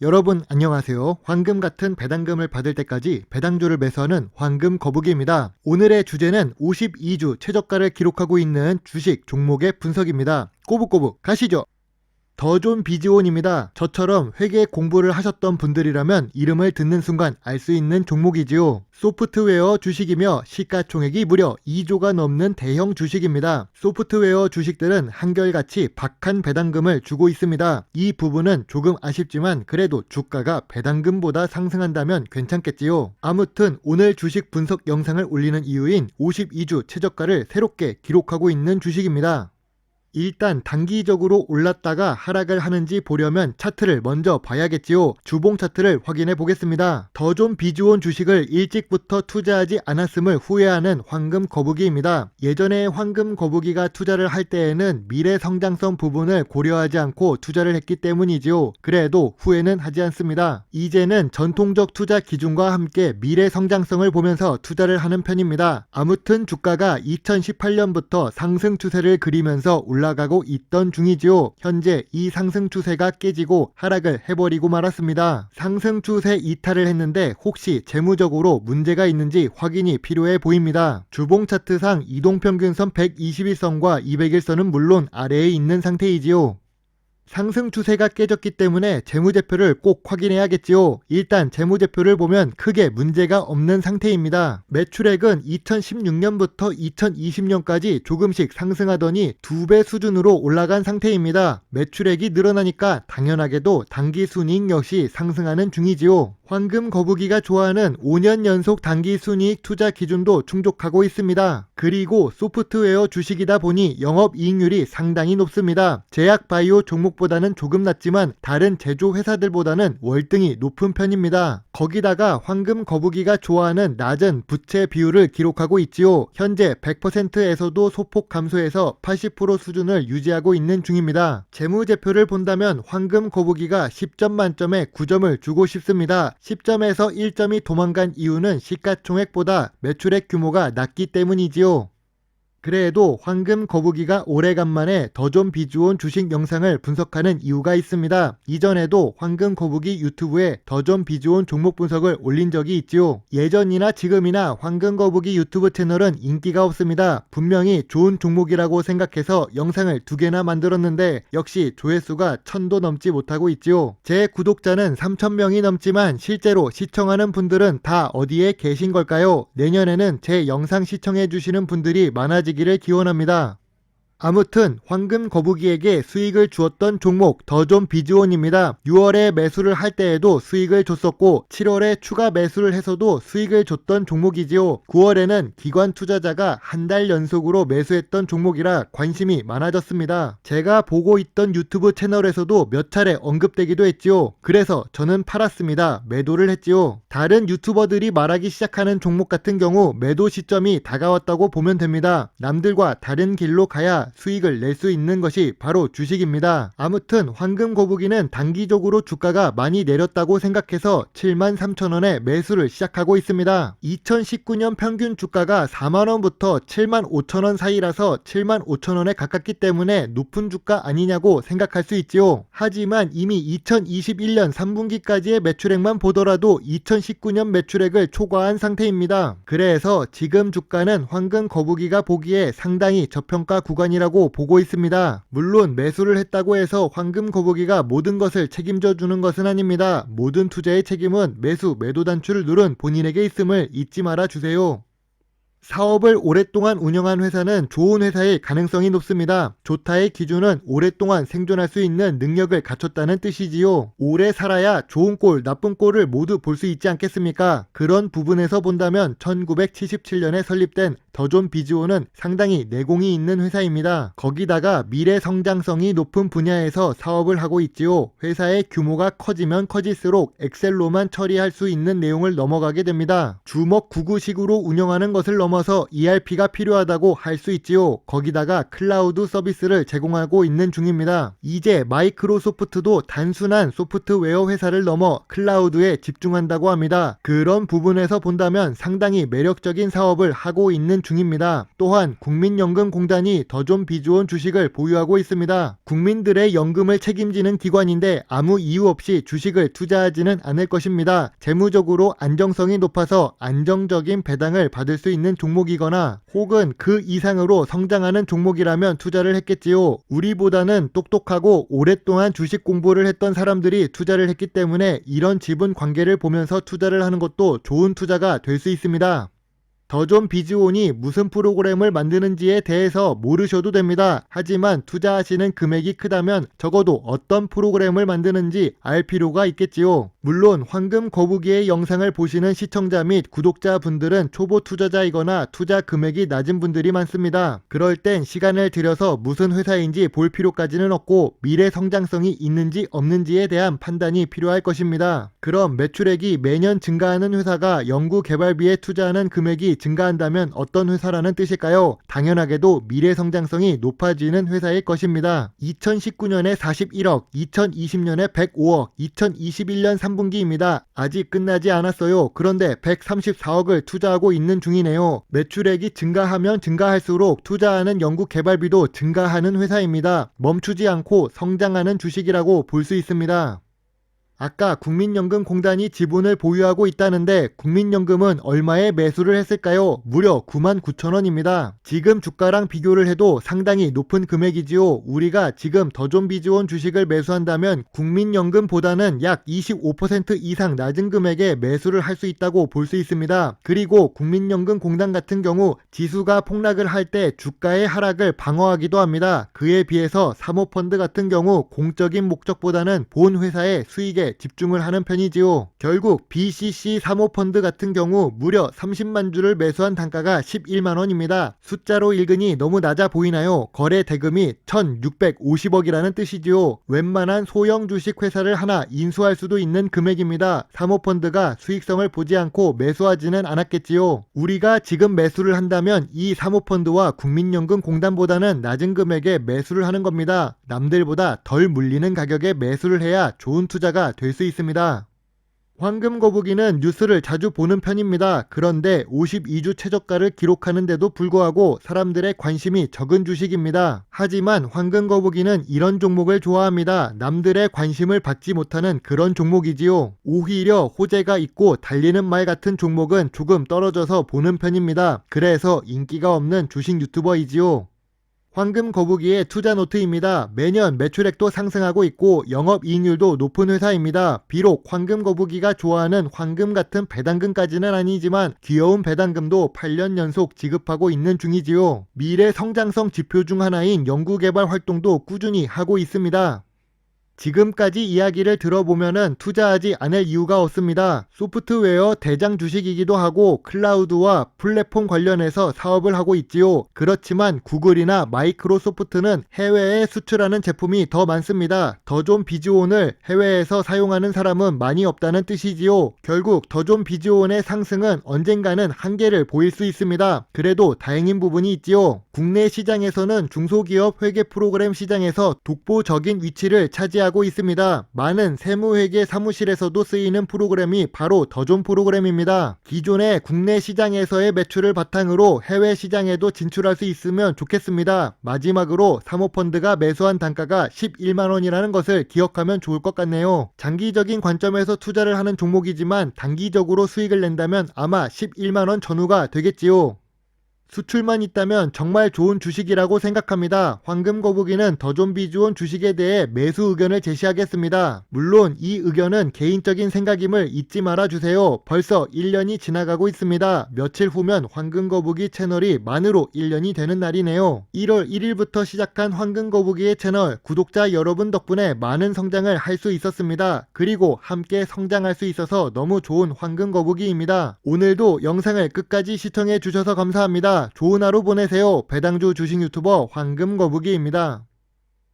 여러분 안녕하세요. 황금 같은 배당금을 받을 때까지 배당주를 매수하는 황금 거북이입니다. 오늘의 주제는 52주 최저가를 기록하고 있는 주식 종목의 분석입니다. 꼬북꼬북 가시죠. 더존 비즈온입니다. 저처럼 회계 공부를 하셨던 분들이라면 이름을 듣는 순간 알 수 있는 종목이지요. 소프트웨어 주식이며 시가총액이 무려 2조가 넘는 대형 주식입니다. 소프트웨어 주식들은 한결같이 박한 배당금을 주고 있습니다. 이 부분은 조금 아쉽지만 그래도 주가가 배당금보다 상승한다면 괜찮겠지요. 아무튼 오늘 주식 분석 영상을 올리는 이유인 52주 최저가를 새롭게 기록하고 있는 주식입니다. 일단 단기적으로 올랐다가 하락을 하는지 보려면 차트를 먼저 봐야겠지요. 주봉 차트를 확인해 보겠습니다. 더존 비즈온 주식을 일찍부터 투자하지 않았음을 후회하는 황금 거북이입니다. 예전에 황금 거북이가 투자를 할 때에는 미래 성장성 부분을 고려하지 않고 투자를 했기 때문이지요. 그래도 후회는 하지 않습니다. 이제는 전통적 투자 기준과 함께 미래 성장성을 보면서 투자를 하는 편입니다. 아무튼 주가가 2018년부터 상승 추세를 그리면서 올라가고 있던 중이지요. 현재 이 상승 추세가 깨지고 하락을 해버리고 말았습니다. 상승 추세 이탈을 했는데 혹시 재무적으로 문제가 있는지 확인이 필요해 보입니다. 주봉 차트상 이동평균선 121선과 200일선은 물론 아래에 있는 상태이지요. 상승 추세가 깨졌기 때문에 재무제표를 꼭 확인해야겠지요. 일단 재무제표를 보면 크게 문제가 없는 상태입니다. 매출액은 2016년부터 2020년까지 조금씩 상승하더니 2배 수준으로 올라간 상태입니다. 매출액이 늘어나니까 당연하게도 당기순이익 역시 상승하는 중이지요. 황금 거북이가 좋아하는 5년 연속 당기순이익 투자 기준도 충족하고 있습니다. 그리고 소프트웨어 주식이다 보니 영업이익률이 상당히 높습니다. 제약바이오 종목보다는 조금 낮지만 다른 제조회사들보다는 월등히 높은 편입니다. 거기다가 황금 거북이가 좋아하는 낮은 부채 비율을 기록하고 있지요. 현재 100%에서도 소폭 감소해서 80% 수준을 유지하고 있는 중입니다. 재무제표를 본다면 황금 거북이가 10점 만점에 9점을 주고 싶습니다. 10점에서 1점이 도망간 이유는 시가총액보다 매출액 규모가 낮기 때문이지요. 그래도 황금 거북이가 오래간만에 더존 비즈온 주식 영상을 분석하는 이유가 있습니다. 이전에도 황금 거북이 유튜브에 더존 비즈온 종목 분석을 올린 적이 있지요. 예전이나 지금이나 황금 거북이 유튜브 채널은 인기가 없습니다. 분명히 좋은 종목이라고 생각해서 영상을 2개나 만들었는데 역시 조회수가 1000도 넘지 못하고 있지요. 제 구독자는 3000명이 넘지만 실제로 시청하는 분들은 다 어디에 계신 걸까요? 내년에는 제 영상 시청해 주시는 분들이 많아지기를 기원합니다. 아무튼 황금 거북이에게 수익을 주었던 종목 더존 비즈온입니다. 6월에 매수를 할 때에도 수익을 줬었고 7월에 추가 매수를 해서도 수익을 줬던 종목이지요. 9월에는 기관 투자자가 한 달 연속으로 매수했던 종목이라 관심이 많아졌습니다. 제가 보고 있던 유튜브 채널에서도 몇 차례 언급되기도 했지요. 그래서 저는 팔았습니다. 매도를 했지요. 다른 유튜버들이 말하기 시작하는 종목 같은 경우 매도 시점이 다가왔다고 보면 됩니다. 남들과 다른 길로 가야 수익을 낼 수 있는 것이 바로 주식입니다. 아무튼 황금 거북이는 단기적으로 주가가 많이 내렸다고 생각해서 73,000원에 매수를 시작하고 있습니다. 2019년 평균 주가가 4만원부터 75,000원 사이라서 75,000원에 가깝기 때문에 높은 주가 아니냐고 생각할 수 있지요. 하지만 이미 2021년 3분기까지의 매출액만 보더라도 2019년 매출액을 초과한 상태입니다. 그래서 지금 주가는 황금 거북이가 보기에 상당히 저평가 구간이라고 보고 있습니다. 물론 매수를 했다고 해서 황금 거북이가 모든 것을 책임져 주는 것은 아닙니다. 모든 투자의 책임은 매도 단추를 누른 본인에게 있음을 잊지 말아 주세요. 사업을 오랫동안 운영한 회사는 좋은 회사일 가능성이 높습니다. 좋다의 기준은 오랫동안 생존할 수 있는 능력을 갖췄다는 뜻이지요. 오래 살아야 좋은 꼴, 나쁜 꼴을 모두 볼 수 있지 않겠습니까? 그런 부분에서 본다면 1977년에 설립된 더존 비즈온은 상당히 내공이 있는 회사입니다. 거기다가 미래 성장성이 높은 분야에서 사업을 하고 있지요. 회사의 규모가 커지면 커질수록 엑셀로만 처리할 수 있는 내용을 넘어가게 됩니다. 주먹 구구식으로 운영하는 것을 넘어 넘어서 ERP가 필요하다고 할 수 있지요. 거기다가 클라우드 서비스를 제공하고 있는 중입니다. 이제 마이크로소프트도 단순한 소프트웨어 회사를 넘어 클라우드에 집중한다고 합니다. 그런 부분에서 본다면 상당히 매력적인 사업을 하고 있는 중입니다. 또한 국민연금공단이 더존 비즈온 주식을 보유하고 있습니다. 국민들의 연금을 책임지는 기관인데 아무 이유 없이 주식을 투자하지는 않을 것입니다. 재무적으로 안정성이 높아서 안정적인 배당을 받을 수 있는 종목이거나 혹은 그 이상으로 성장하는 종목이라면 투자를 했겠지요. 우리보다는 똑똑하고 오랫동안 주식 공부를 했던 사람들이 투자를 했기 때문에 이런 지분 관계를 보면서 투자를 하는 것도 좋은 투자가 될 수 있습니다. 더존 비즈온이 무슨 프로그램을 만드는지에 대해서 모르셔도 됩니다. 하지만 투자하시는 금액이 크다면 적어도 어떤 프로그램을 만드는지 알 필요가 있겠지요. 물론 황금 거북이의 영상을 보시는 시청자 및 구독자분들은 초보 투자자이거나 투자 금액이 낮은 분들이 많습니다. 그럴 땐 시간을 들여서 무슨 회사인지 볼 필요까지는 없고 미래 성장성이 있는지 없는지에 대한 판단이 필요할 것입니다. 그럼 매출액이 매년 증가하는 회사가 연구개발비에 투자하는 금액이 증가한다면 어떤 회사라는 뜻일까요? 당연하게도 미래 성장성이 높아지는 회사일 것입니다. 2019년에 41억, 2020년에 105억, 2021년 3분기입니다. 아직 끝나지 않았어요. 그런데 134억을 투자하고 있는 중이네요. 매출액이 증가하면 증가할수록 투자하는 연구개발비도 증가하는 회사입니다. 멈추지 않고 성장하는 주식이라고 볼 수 있습니다. 아까 국민연금공단이 지분을 보유하고 있다는데 국민연금은 얼마에 매수를 했을까요? 무려 99,000원입니다. 지금 주가랑 비교를 해도 상당히 높은 금액이지요. 우리가 지금 더존 비즈온 주식을 매수한다면 국민연금보다는 약 25% 이상 낮은 금액에 매수를 할 수 있다고 볼 수 있습니다. 그리고 국민연금공단 같은 경우 지수가 폭락을 할 때 주가의 하락을 방어하기도 합니다. 그에 비해서 사모펀드 같은 경우 공적인 목적보다는 본 회사의 수익에 집중을 하는 편이지요. 결국 BCC 사모펀드 같은 경우 무려 30만 주를 매수한 단가가 11만원입니다. 숫자로 읽으니 너무 낮아 보이나요? 거래 대금이 1650억이라는 뜻이지요. 웬만한 소형 주식 회사를 하나 인수할 수도 있는 금액입니다. 사모펀드가 수익성을 보지 않고 매수하지는 않았겠지요. 우리가 지금 매수를 한다면 이 사모펀드와 국민연금공단보다는 낮은 금액에 매수를 하는 겁니다. 남들보다 덜 물리는 가격에 매수를 해야 좋은 투자가 될 수 있습니다. 황금 거북이는 뉴스를 자주 보는 편입니다. 그런데 52주 최저가를 기록하는데도 불구하고 사람들의 관심이 적은 주식입니다. 하지만 황금 거북이는 이런 종목을 좋아합니다. 남들의 관심을 받지 못하는 그런 종목이지요. 오히려 호재가 있고 달리는 말 같은 종목은 조금 떨어져서 보는 편입니다. 그래서 인기가 없는 주식 유튜버이지요. 황금 거북이의 투자 노트입니다. 매년 매출액도 상승하고 있고 영업이익률도 높은 회사입니다. 비록 황금 거북이가 좋아하는 황금 같은 배당금까지는 아니지만 귀여운 배당금도 8년 연속 지급하고 있는 중이지요. 미래 성장성 지표 중 하나인 연구개발 활동도 꾸준히 하고 있습니다. 지금까지 이야기를 들어보면은 투자하지 않을 이유가 없습니다. 소프트웨어 대장 주식이기도 하고 클라우드와 플랫폼 관련해서 사업을 하고 있지요. 그렇지만 구글이나 마이크로소프트는 해외에 수출하는 제품이 더 많습니다. 더존 비즈온을 해외에서 사용하는 사람은 많이 없다는 뜻이지요. 결국 더존 비즈온의 상승은 언젠가는 한계를 보일 수 있습니다. 그래도 다행인 부분이 있지요. 국내 시장에서는 중소기업 회계 프로그램 시장에서 독보적인 위치를 차지하고 있습니다. 많은 세무회계 사무실에서도 쓰이는 프로그램이 바로 더존 프로그램입니다. 기존의 국내 시장에서의 매출을 바탕으로 해외 시장에도 진출할 수 있으면 좋겠습니다. 마지막으로 사모펀드가 매수한 단가가 11만원이라는 것을 기억하면 좋을 것 같네요. 장기적인 관점에서 투자를 하는 종목이지만 단기적으로 수익을 낸다면 아마 11만원 전후가 되겠지요. 수출만 있다면 정말 좋은 주식이라고 생각합니다. 황금 거북이는 더존 비즈온 주식에 대해 매수 의견을 제시하겠습니다. 물론 이 의견은 개인적인 생각임을 잊지 말아주세요. 벌써 1년이 지나가고 있습니다. 며칠 후면 황금 거북이 채널이 만으로 1년이 되는 날이네요. 1월 1일부터 시작한 황금 거북이의 채널 구독자 여러분 덕분에 많은 성장을 할 수 있었습니다. 그리고 함께 성장할 수 있어서 너무 좋은 황금 거북이입니다. 오늘도 영상을 끝까지 시청해 주셔서 감사합니다. 좋은 하루 보내세요. 배당주 주식 유튜버 황금 거북이입니다.